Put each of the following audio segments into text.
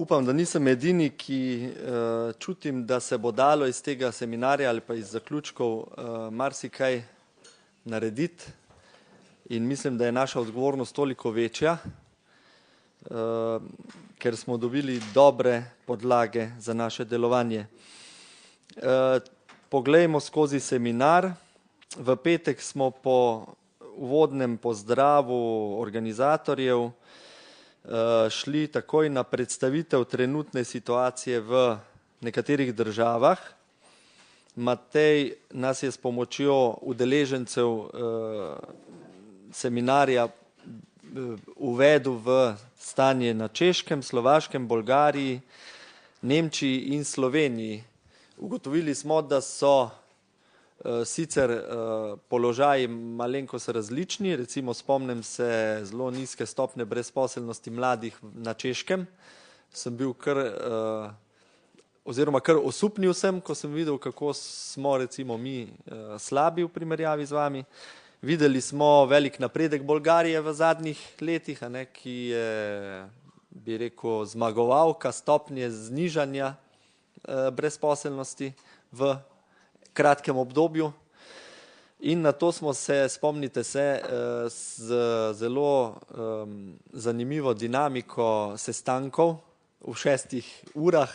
Upam, da nisem edini, ki čutim, da se bo dalo iz tega seminarja ali pa iz zaključkov marsikaj narediti in mislim, da je naša odgovornost toliko večja, ker smo dobili dobre podlage za naše delovanje. Poglejmo skozi seminar. V petek smo po uvodnem pozdravu organizatorjev šli takoj na predstavitev trenutne situacije v nekaterih državah. Matej nas je s pomočjo udeležencev seminarja uvedel v stanje na Češkem, Slovaškem, Bolgariji, Nemčiji in Sloveniji. Ugotovili smo, da so sicer položaji malenkost različni, recimo spomnim se zelo nizke stopnje brezposelnosti mladih na Češkem. Sem bil kar osupnil sem, ko sem videl, kako smo recimo mi slabi v primerjavi z vami. Videli smo velik napredek Bolgarije v zadnjih letih, ki je, bi rekel, zmagovalka stopnje znižanja brezposelnosti v kratkem obdobju. In na to smo se, spomnite se, z zelo zanimivo dinamiko sestankov v 6 urah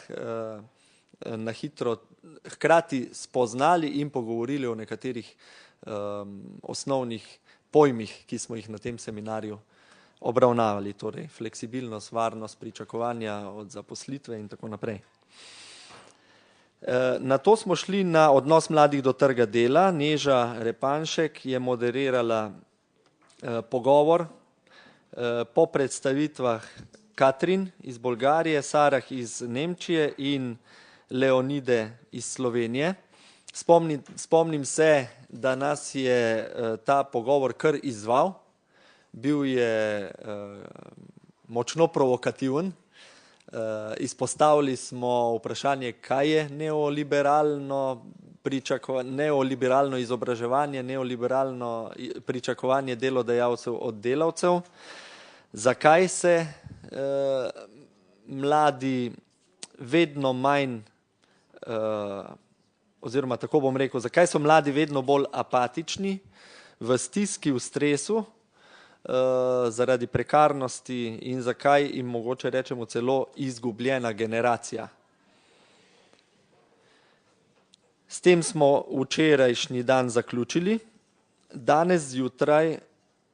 na hitro hkrati spoznali in pogovorili o nekaterih osnovnih pojmih, ki smo jih na tem seminarju obravnavali, torej fleksibilnost, varnost, pričakovanja od zaposlitve in tako naprej. Na to smo šli na odnos mladih do trga dela. Neža Repanšek je moderirala pogovor po predstavitvah Katrin iz Bolgarije, Sarah iz Nemčije in Leonide iz Slovenije. Spomnim se, da nas je ta pogovor kar izzval. Bil je močno provokativen. Izpostavili smo vprašanje, kaj je neoliberalno izobraževanje, neoliberalno pričakovanje delodajalcev od delavcev. Zakaj se mladi vedno manj, oziroma tako bom rekel, zakaj so mladi vedno bolj apatični, v stiski, v stresu, zaradi prekarnosti in zakaj jim mogoče rečemo celo izgubljena generacija. S tem smo včerajšnji dan zaključili. Danes zjutraj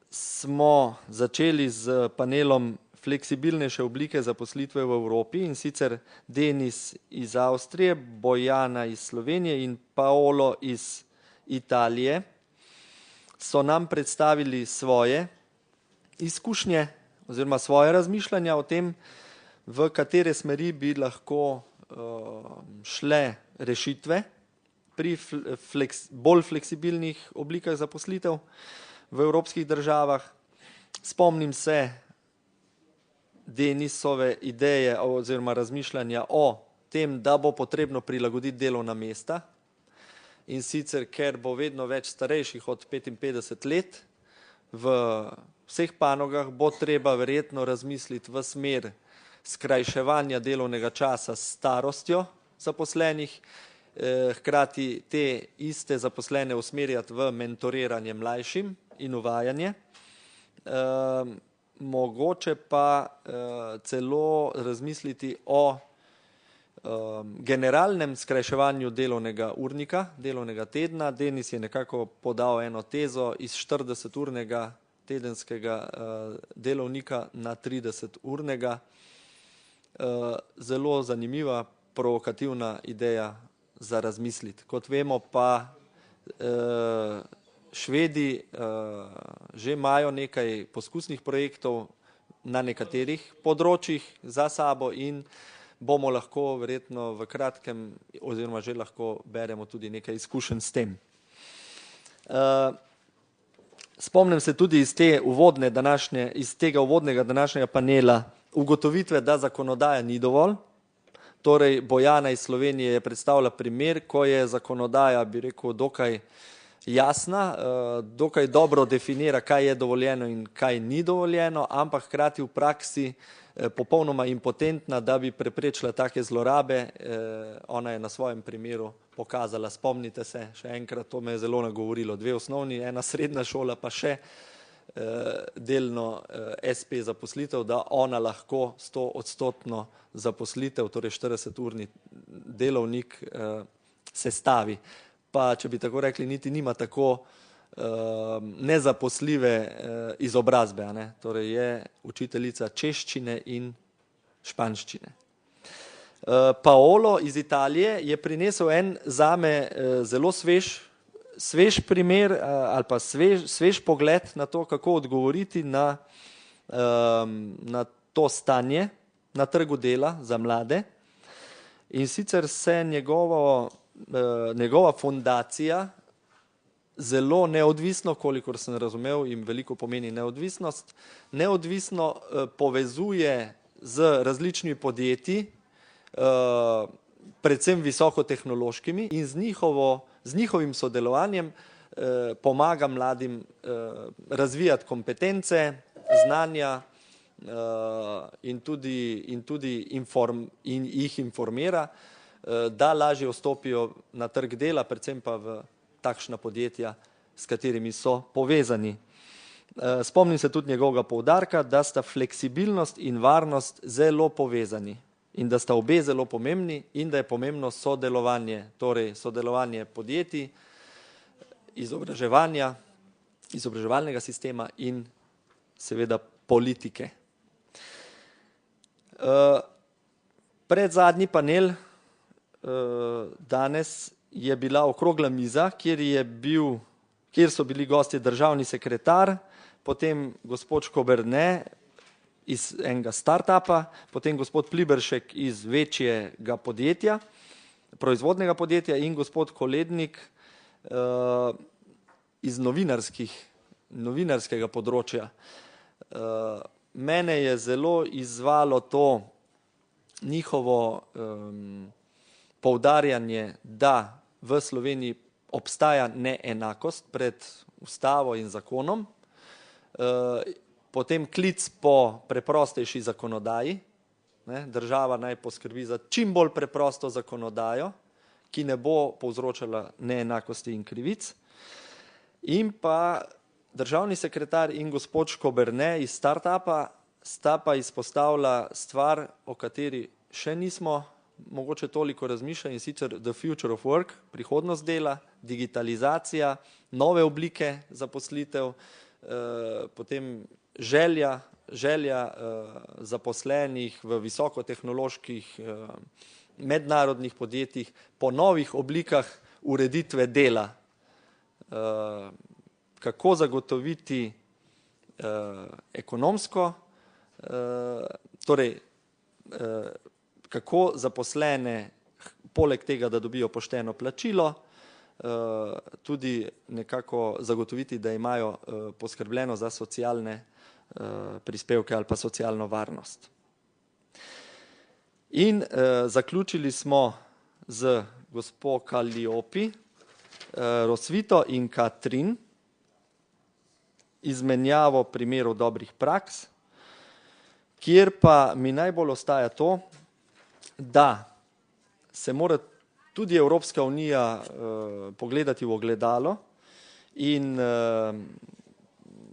smo začeli z panelom fleksibilnejše oblike zaposlitve v Evropi, in sicer Denis iz Avstrije, Bojana iz Slovenije in Paolo iz Italije so nam predstavili svoje izkušnje oziroma svoje razmišljanja o tem, v katere smeri bi lahko šle rešitve pri bolj fleksibilnih oblikah zaposlitev v evropskih državah. Spomnim se Denisove ideje oziroma razmišljanja o tem, da bo potrebno prilagoditi delovna mesta, in sicer ker bo vedno več starejših od 55 let v vseh panogah, bo treba verjetno razmisliti v smer skrajševanja delovnega časa s starostjo zaposlenih, hkrati te iste zaposlene usmerjati v mentoriranje mlajšim in uvajanje. Mogoče pa celo razmisliti o generalnem skrajševanju delovnega urnika, delovnega tedna. Denis je nekako podal eno tezo iz 40-urnega tedenskega delovnika na 30-urnega. Zelo zanimiva, provokativna ideja za razmisliti. Kot vemo pa Švedi že imajo nekaj poskusnih projektov na nekaterih področjih za sabo in bomo lahko verjetno v kratkem oziroma že lahko beremo tudi nekaj izkušenj s tem. Spomnim se tudi iz tega uvodnega današnjega panela ugotovitve, da zakonodaja ni dovolj. Torej Bojana iz Slovenije je predstavila primer, ko je zakonodaja, bi rekel, dokaj jasna, dokaj dobro definira, kaj je dovoljeno in kaj ni dovoljeno, ampak hkrati v praksi popolnoma impotentna, da bi preprečila take zlorabe. Ona je na svojem primeru pokazala, spomnite se, še enkrat, to me je zelo nagovorilo, 2 osnovni, 1 srednja šola, pa še delno SP zaposlitev, da ona lahko 100% zaposlitev, torej 40-urni delovnik sestavi. Pa, če bi tako rekli, niti nima tako nezaposljive izobrazbe, ne? Torej je učiteljica češčine in španščine. Paolo iz Italije je prinesel en zame zelo svež primer ali pa svež pogled na to, kako odgovoriti na to stanje na trgu dela za mlade. In sicer se njegova fundacija zelo neodvisno, kolikor sem razumel, in veliko pomeni neodvisnost, neodvisno povezuje z različnimi podjetji, predvsem visokotehnološkimi, in z njihovim sodelovanjem pomaga mladim razvijati kompetence, znanja in jih informira, da lažje vstopijo na trg dela, predvsem pa v takšna podjetja, s katerimi so povezani. Spomnim se tudi njegovega poudarka, da sta fleksibilnost in varnost zelo povezani in da sta obe zelo pomembni in da je pomembno sodelovanje, torej sodelovanje podjetij, izobraževalnega sistema in seveda politike. Predzadnji panel danes je bila okrogla miza, kjer so bili gostje državni sekretar, potem gospod Škoberne iz enega startupa, potem gospod Pliberšek iz večjega podjetja, proizvodnega podjetja in gospod Kolednik iz novinarskega področja. Mene je zelo izzvalo to njihovo poudarjanje, da v Sloveniji obstaja neenakost pred ustavo in zakonom, potem klic po preprostejši zakonodaji, država naj poskrbi za čim bolj preprosto zakonodajo, ki ne bo povzročala neenakosti in krivic, in pa državni sekretar in gospod Škoberne iz startupa sta pa izpostavila stvar, o kateri še nismo mogoče toliko razmišljali, in sicer the future of work, prihodnost dela, digitalizacija, nove oblike zaposlitev, potem želja zaposlenih v visokotehnoloških mednarodnih podjetjih po novih oblikah ureditve dela. Kako zagotoviti ekonomsko, torej kako zaposlene, poleg tega, da dobijo pošteno plačilo, tudi nekako zagotoviti, da imajo poskrbljeno za socialne prispevke ali pa socialno varnost. In zaključili smo z gospo Kalliopi, Rosvito in Katrin, izmenjavo primerov dobrih praks, kjer pa mi najbolj ostaja to, da se mora tudi Evropska unija pogledati v ogledalo in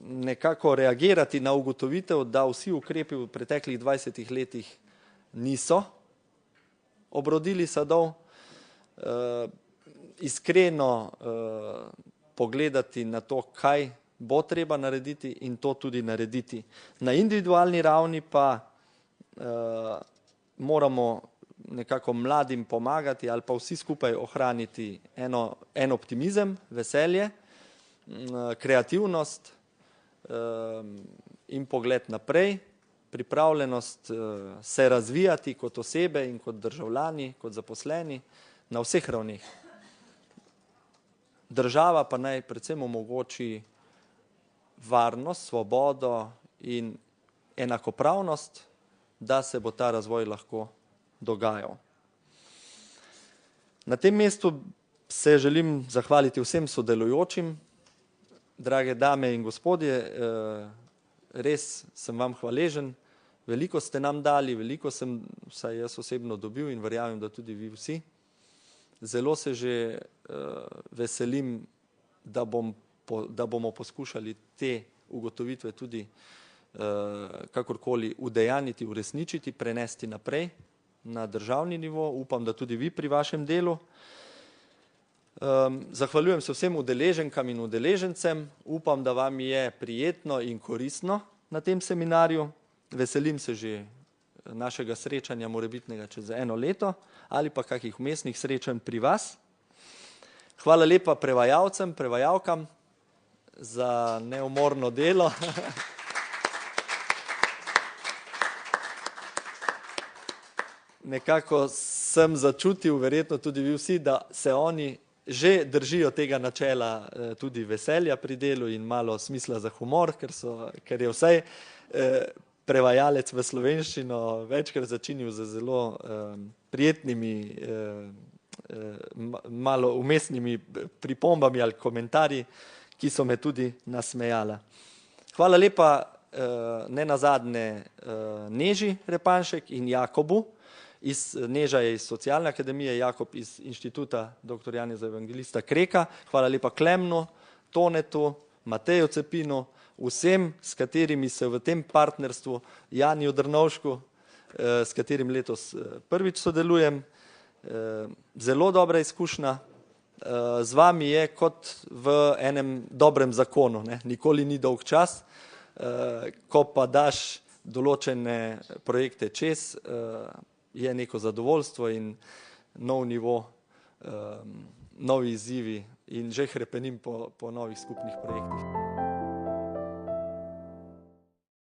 nekako reagirati na ugotovitev, da vsi ukrepi v preteklih 20 letih niso obrodili sadov, iskreno pogledati na to, kaj bo treba narediti in to tudi narediti. Na individualni ravni pa moramo nekako mladim pomagati ali pa vsi skupaj ohraniti en optimizem, veselje, kreativnost in pogled naprej, pripravljenost se razvijati kot osebe in kot državljani, kot zaposleni na vseh ravneh. Država pa naj predvsem omogoči varnost, svobodo in enakopravnost, da se bo ta razvoj lahko dogajal. Na tem mestu se želim zahvaliti vsem sodelujočim, drage dame in gospodje, res sem vam hvaležen, veliko ste nam dali, veliko sem, vsaj jaz osebno dobil in verjamem, da tudi vi vsi. Zelo se že veselim, da bomo poskušali te ugotovitve tudi kakorkoli udejanjiti, uresničiti, prenesti naprej na državni nivo. Upam, da tudi vi pri vašem delu. Zahvaljujem se vsem udeleženkam in udeležencem. Upam, da vam je prijetno in koristno na tem seminarju. Veselim se že našega srečanja morebitnega čez 1 leto ali pa kakih vmesnih srečanj pri vas. Hvala lepa prevajalcem, prevajalkam za neumorno delo. Nekako sem začutil, verjetno tudi vi vsi, da se oni že držijo tega načela tudi veselja pri delu in malo smisla za humor, ker je vsaj prevajalec v slovenščino večkrat začinil z zelo prijetnimi, malo umestnimi pripombami ali komentarji, ki so me tudi nasmejala. Hvala lepa nenazadnje Neži Repanšek in Jakobu. Neža je iz Socialne akademije, Jakob iz Inštituta dr. Janeza Evangelista Kreka. Hvala lepa Klemnu, Tonetu, Mateju Cepinu, vsem, s katerimi se v tem partnerstvu, Janiju Drnovšku, s katerim letos prvič sodelujem. Zelo dobra izkušnja. Z vami je kot v enem dobrem zakonu, ne? Nikoli ni dolg čas, ko pa daš določene projekte čez, je neko zadovoljstvo in nov nivo, novi izzivi in že hrepenim po novih skupnih projektih.